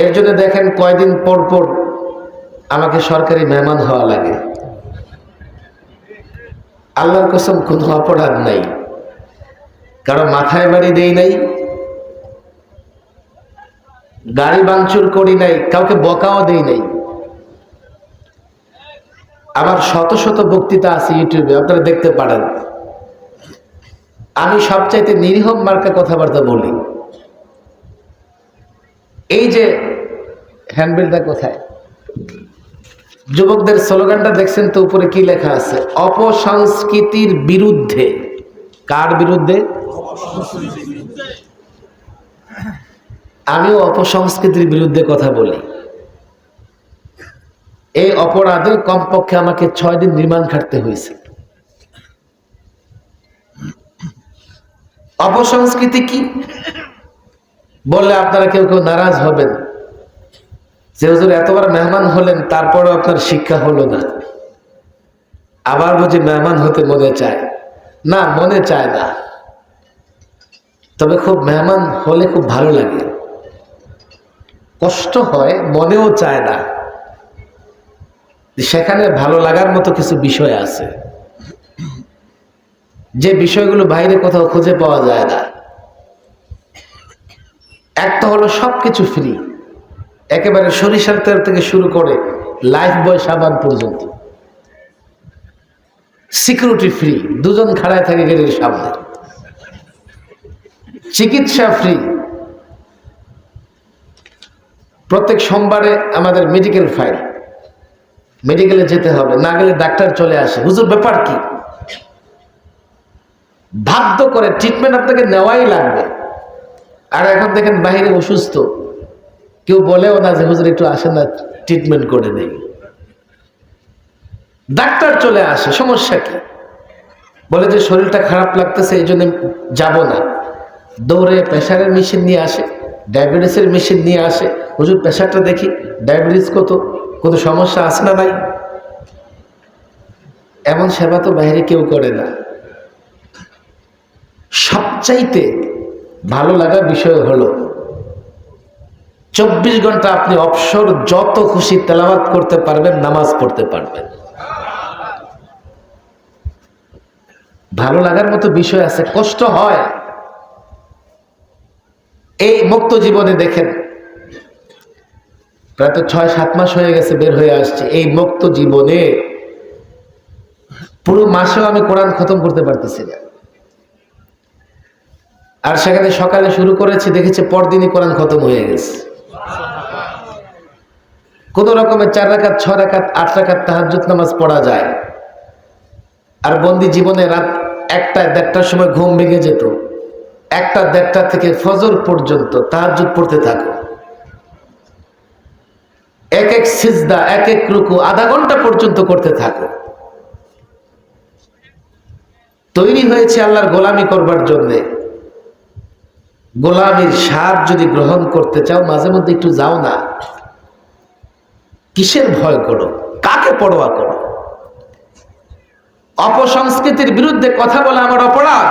এর জন্য দেখেন কয়দিন পর পর আমাকে সরকারি মেহমান হওয়া লাগে। আল্লাহর কসম কোনো অপরাধ নাই, কারণ মাথায় বাড়ি দেই নাই, গাড়ি ভাঙচুর করি নাই, কাউকে বকাও দেই নাই। আমার শত শত বক্তৃতা আছে ইউটিউবে, আপনারা দেখতে পারেন। আমি সবচাইতে নিরীহ মার্কা কথাবার্তা বলি। এই যে হ্যান্ডবিলটা কোথায়, যুবকদের স্লোগানটা দেখছেন তো, উপরে কি লেখা আছে? অপসংস্কৃতির বিরুদ্ধে। কার বিরুদ্ধে? আমিও অপসংস্কৃতির বিরুদ্ধে কথা বলি। এই অপরাধে কমপক্ষে আমাকে 6 দিন রিমান্ড খাটতে হয়েছে। অপসংস্কৃতি কি বললে আপনারা কেউ কেউ নারাজ হবেন যে হুজুর এতবার মেহমান হলেন তারপরেও আপনার শিক্ষা হলো না। আবার বুঝি মেহমান হতে মনে চায় না? মনে চায় না, তবে খুব মেহমান হলে খুব ভালো লাগে, কষ্ট হয়, মনেও চায় না। সেখানে ভালো লাগার মতো কিছু বিষয় আছে, যে বিষয়গুলো বাইরে কোথাও খুঁজে পাওয়া যায় না। একটা হলো সবকিছু ফ্রি, একেবারে সরিষার তেল থেকে শুরু করে লাইফ বয় সাবান পর্যন্ত। সিকিউরিটি ফ্রি, দুজন খাড়ায় থাকে গেটের সামনে। চিকিৎসা ফ্রি, প্রত্যেক সোমবারে আমাদের মেডিকেল ফাইল, মেডিকেলে যেতে হবে, না গেলে ডাক্তার চলে আসে, হুজুর ব্যাপার কি? বাধ্য করে ট্রিটমেন্ট আপনাকে নেওয়াই লাগবে। আর এখন দেখেন বাইরে অসুস্থ, কেউ বলেও না যে হুজুর একটু আসেন না ট্রিটমেন্ট করে দেই। ডাক্তার চলে আসে, সমস্যা কি? বলে যে শরীরটা খারাপ লাগতেছে এই জন্য যাব না। দৌড়ে প্রেশারের মেশিন নিয়ে আসে, ডায়াবেটিসের মেশিন নিয়ে আসে, হুজুর প্রেশারটা দেখি, ডায়াবেটিস কত, কোনো সমস্যা আছে না নাই? এমন সেবা তো বাইরে কেউ করে না। সবচাইতে ভালো লাগার বিষয় হলো 24 ঘন্টা আপনি অবসর যত খুশি তেলাওয়াত করতে পারবেন, নামাজ পড়তে পারবেন। ভালো লাগার মতো বিষয় আছে, কষ্ট হয়। এই মুক্ত জীবনে দেখেন প্রায় তো 6-7 মাস হয়ে গেছে বের হয়ে আসছে। এই মুক্ত জীবনে পুরো মাসেও আমি কোরআন খতম করতে পারতেছি না। আর সেখানে সকালে শুরু করেছি, দেখেছি পরদিনই কোরআন খতম হয়ে গেছে। কোন রকমের 4 রাকাত 6 রাকাত 8 রাকাত তাহাজ্জুদ নামাজ পড়া যায়। আর বন্দি জীবনে রাত 1টা-1:30টার সময় ঘুম ভেঙে যেত। 1টা-1:30টা থেকে ফজর পর্যন্ত তাহাজ্জুদ পড়তে থাকো। এক এক সিজদা, এক এক রুকু আধা ঘন্টা পর্যন্ত করতে থাকো। তৈরি হয়েছে আল্লাহর গোলামি করবার জন্য। গোলামির স্বাদ যদি গ্রহণ করতে চাও, মাঝে মধ্যে একটু যাও না। কিসের ভয় করো? কাকে পরোয়া করো? অপসংস্কৃতির বিরুদ্ধে কথা বলা আমার অপরাধ।